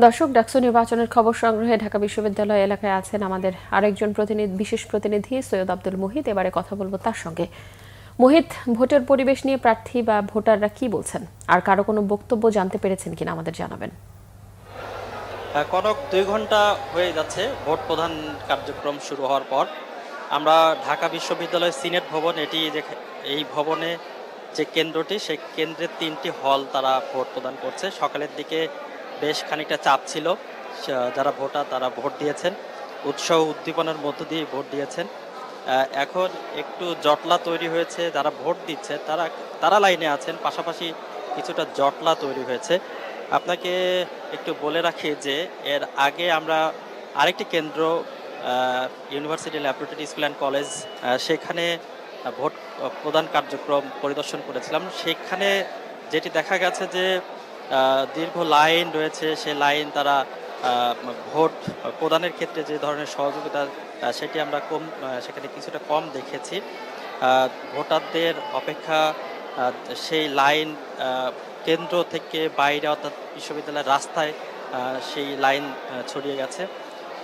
দর্শক, ডাকসু নির্বাচনের খবর সংগ্রহে ঢাকা বিশ্ববিদ্যালয় এলাকায় আছেন আমাদের আরেকজন বিশেষ প্রতিনিধি সৈয়দ আব্দুল মুহিত। এবারে কথা বলবো তার সঙ্গে। মুহিত, ভোটের পরিবেশ নিয়ে প্রার্থী বা ভোটাররা কি বলছেন, আর কারো কোনো বক্তব্য জানতে পেরেছেন কিনা আমাদের জানাবেন। কনক 2 ঘন্টা হয়ে যাচ্ছে ভোট প্রদান কার্যক্রম শুরু হওয়ার পর। আমরা ঢাকা বিশ্ববিদ্যালয় সিনেট ভবন, এই ভবনে যে কেন্দ্রটি, সেই কেন্দ্রের 3টি হল তারা ভোট প্রদান করছে। সকালের দিকে বেশ খানিকটা চাপ ছিল, যারা ভোটার তারা ভোট দিয়েছেন, উৎসাহ উদ্দীপনার মধ্য দিয়ে ভোট দিয়েছেন। এখন একটু জটলা তৈরি হয়েছে, যারা ভোট দিচ্ছে তারা লাইনে আছেন, পাশাপাশি কিছুটা জটলা তৈরি হয়েছে। আপনাকে একটু বলে রাখি যে এর আগে আমরা আরেকটি কেন্দ্র, university laboratory school and college, সেখানে ভোট প্রদান কার্যক্রম পরিদর্শন করেছিলাম। সেখানে যেটি দেখা গেছে যে দীর্ঘ লাইন রয়েছে, সে লাইন তারা ভোট প্রদানের ক্ষেত্রে যে ধরনের সহযোগিতা, সেটি আমরা সেখানে কিছুটা কম দেখেছি। ভোটারদের অপেক্ষা, সেই লাইন কেন্দ্র থেকে বাইরে অর্থাৎ বিশ্ববিদ্যালয়ের রাস্তায় সেই লাইন ছড়িয়ে গেছে।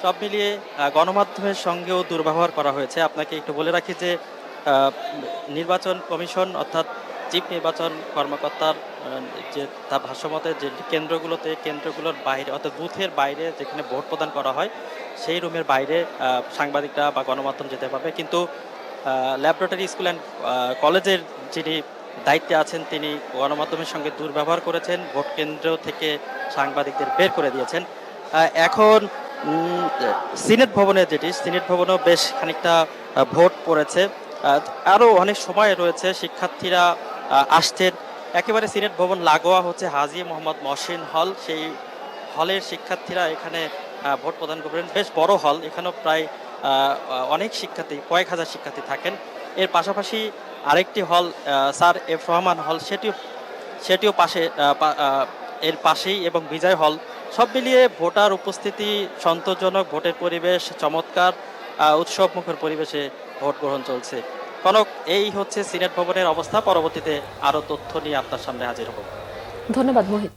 সব মিলিয়ে গণমাধ্যমের সঙ্গেও দুর্ব্যবহার করা হয়েছে। আপনাকে একটু বলে রাখি যে নির্বাচন কমিশন অর্থাৎ চিফ নির্বাচন কর্মকর্তার যে তার ভাষ্যমতে যে কেন্দ্রগুলোর বাইরে অর্থাৎ বুথের বাইরে যেখানে ভোট প্রদান করা হয়, সেই রুমের বাইরে সাংবাদিকরা বা গণমাধ্যম যেতে পারবে, কিন্তু ল্যাবরেটরি স্কুল অ্যান্ড কলেজের যিনি দায়িত্বে আছেন তিনি গণমাধ্যমের সঙ্গে দুর্ব্যবহার করেছেন, ভোট কেন্দ্র থেকে সাংবাদিকদের বের করে দিয়েছেন। এখন সিনেট ভবনেও বেশ খানিকটা ভোট পড়েছে। আরও অনেক সময় রয়েছে, শিক্ষার্থীরা আসছেন। একেবারে সিনেট ভবন লাগোয়া হচ্ছে হাজী মোহাম্মদ মহসিন হল, সেই হলের শিক্ষার্থীরা এখানে ভোট প্রদান করবেন। বেশ বড় হল, এখানেও প্রায় অনেক শিক্ষার্থী, কয়েক হাজার শিক্ষার্থী থাকেন। এর পাশাপাশি আরেকটি হল, স্যার এফ রহমান হল, সেটিও এর পাশেই, এবং বিজয় হল। সব মিলিয়ে ভোটার উপস্থিতি সন্তোষজনক, ভোটের পরিবেশ চমৎকার, উৎসবমুখর পরিবেশে ভোট গ্রহণ চলছে। কনক, এই হচ্ছে সিনেট ভবনের অবস্থা। পরবর্তীতে আরও তথ্য নিয়ে আপনার সামনে হাজির হব। ধন্যবাদ মুহিত।